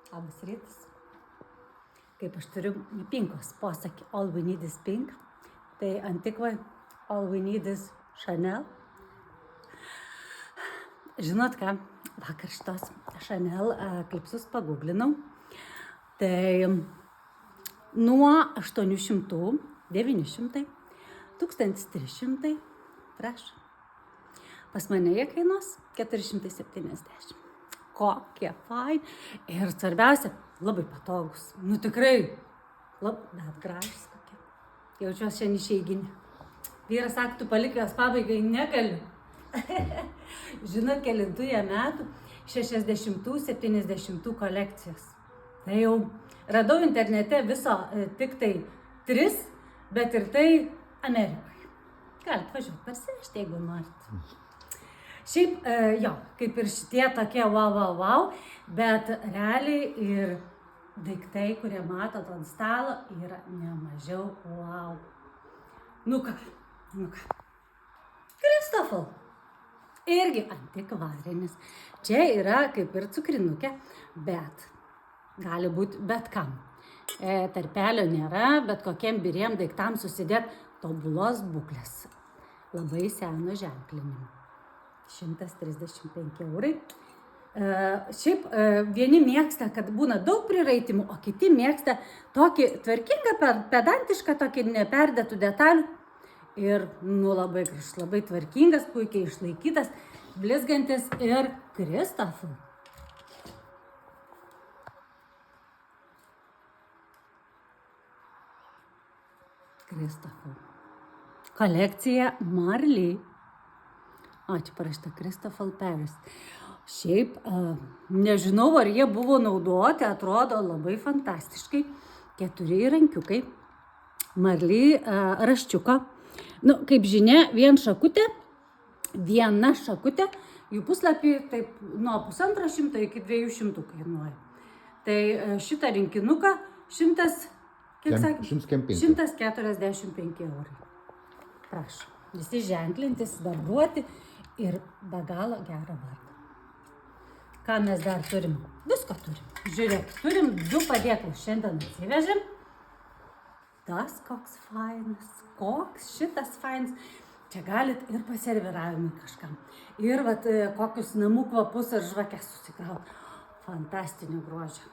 Labas rytas. Kaip aš turiu pinkos posakį, all we need is pink, tai antikvai all we need is Chanel. Žinot ką, vakar šitos Chanel klipsus paguglinau, tai nuo 800, 900, 1300, prašau. Pas mane jie kainuos 470. Kokie fain. Ir svarbiausia, labai patogus. Nu tikrai, bet gražus kokie. Jaučiuosi šiandien išeiginį. Vyras sako, tu palik jos pabaigai, negaliu. Žinot, kelintų jie metų 60-70 kolekcijos. Tai jau radau internete viso tik tai 3, bet ir tai Amerikoje. Galit važiuoti parsivežti, jeigu norit. Šiaip, jo, kaip ir šitie tokie wow, bet realiai ir daiktai, kurie matot ant stalo, yra nemažiau wow. Nu ką. Kristofal. Irgi antikvarinis. Čia yra kaip ir cukrinukė, bet gali būti bet kam. Tarpelio nėra, bet kokiem biriem daiktam susidėt tobulos būklės. Labai seno ženklinimo. 135 eurai. Šiaip vieni mėgsta, kad būna daug priraitimų, o kiti mėgsta tokį tvarkingą, pedantišką, tokį neperdėtų detalių. Ir, labai gražus, labai tvarkingas, puikiai išlaikytas, blizgantis ir Kristofal. Kolekcija Marley. O, čia parašyta Kristofal Paris. Šiaip, nežinau, ar jie buvo naudoti, atrodo labai fantastiškai. 4 rankiukai, Marley raščiuko. Nu, kaip žinia, viena šakutė, jų puslapį taip nuo 150 iki 200 kainuoja. Tai šitą rinkinuką 145 eurai. Prašau, visi ženklinti, sidabruoti. Ir be galo gerą vardą. Ką mes dar turim? Visko turim. Žiūrėk, turim 2 padėklus. Šiandien atsivežėm. Tas koks fainas. Koks šitas fainas. Čia galit ir paserviravimui kažkam. Ir kokius namų kvapus ar žvakes susikraut. Fantastinio grožio.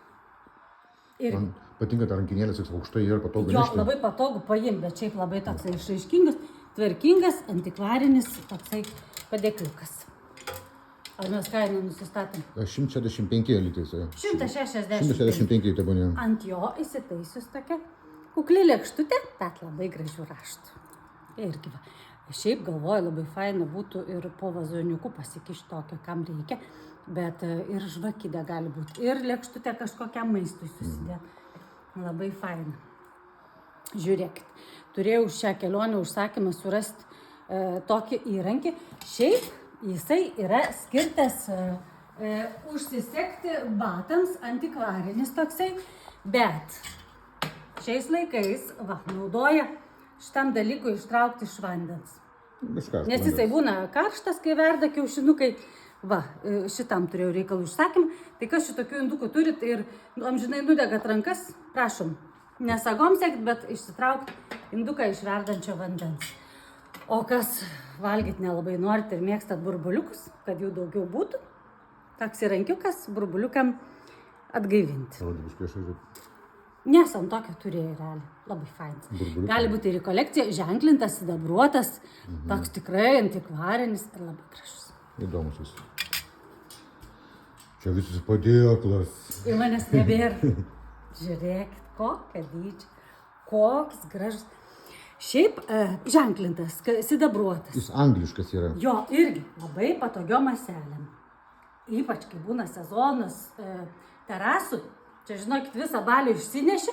Man patinka ta rankinėlės, aukštai ir patogu nešti. Jo, labai patogu paimti, bet šiaip labai toksai išraiškingas, tvarkingas, antikvarinis, toksai padėkliukas. Ar mes kainą nusistatėm? 165 lytais. 165. Tebūnė. Ant jo įsitaisius tokia kukli lėkštutė, bet labai gražių raštų. Irgi va. Šiaip galvoju, labai faina būtų ir po vazoniuku pasikišti tokio, kam reikia, bet ir žvakidė gali būti. Ir lėkštutė kažkokiam maistui susidėti. Labai faina. Žiūrėkit, turėjau šią kelionę užsakymą surasti tokį įrankį. Šiaip jisai yra skirtas užsisekti batams, antikvarinis toksai, bet šiais laikais naudoja šitam dalykui ištraukti iš vandens. Nes jisai būna karštas, kai verda kiaušinukai. Šitam turėjau reikalų užsakymą. Tai kas šitokių indukų turit ir amžinai nudegat rankas, prašom, nesagom sekt, bet išsitraukti induką iš verdančio vandens. O kas valgyt nelabai norit ir mėgstat burbuliukus, kad jų daugiau būtų, toks įrankiukas burbuliukam atgaivinti. Nes ant tokio turėjau realiai. Labai fainas. Gali būti ir į kolekciją ženklintas, sidabruotas, toks tikrai antikvarinis ir labai gražus. Įdomus jis. Čia visas padėklas. Ir manęs nebėra. Žiūrėkit, kokia dydžia, koks gražus. Šiaip ženklintas, sidabruotas. Jis angliškas yra. Jo, irgi labai patogiom maselėm. Ypač, kai būna sezonas terasų. Čia, žinokit, visą balių išsineši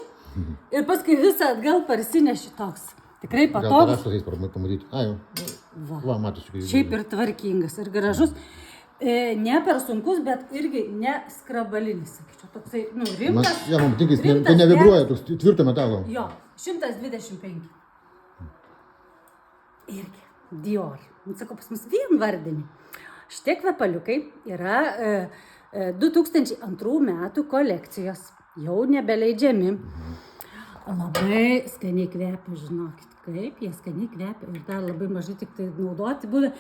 ir paskui visą atgal parsineši toks. Tikrai patogus. Gal terasų eis pamatyti. Va, matosi. Šiaip ir tvarkingas, ir gražus. Ne per sunkus, bet irgi ne skrabalinis, sakyčiau. Toksai, rimtas. Man patinka, tai nevibruoja, toks tvirto metalo. Jo, 125. Irgi, Dior. Sakau, pas mus vienvardinį. Šitie kvepaliukai yra 2002 metų kolekcijos. Jau nebeleidžiami. Labai skaniai kvepia, žinokit, kaip jie skaniai kvepia. Ir dar labai mažai tik tai naudoti būna.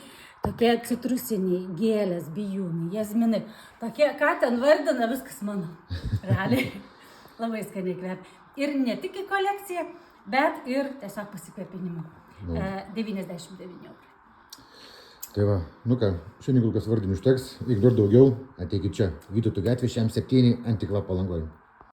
Tokie citrusiniai, gėlės, bijūnai, jazminai. Tokie, ką ten vardina, viskas mano. Realiai. Labai skaniai kvepia. Ir ne tik į kolekciją, bet ir tiesiog pasikvepinimu. 99 eurų. Tai va, nu ką, šiandien kol kas vardinių užteks. Jeigu dar daugiau, ateikit čia. Vytautų gatvė šiam 7 Antikva Palangoj.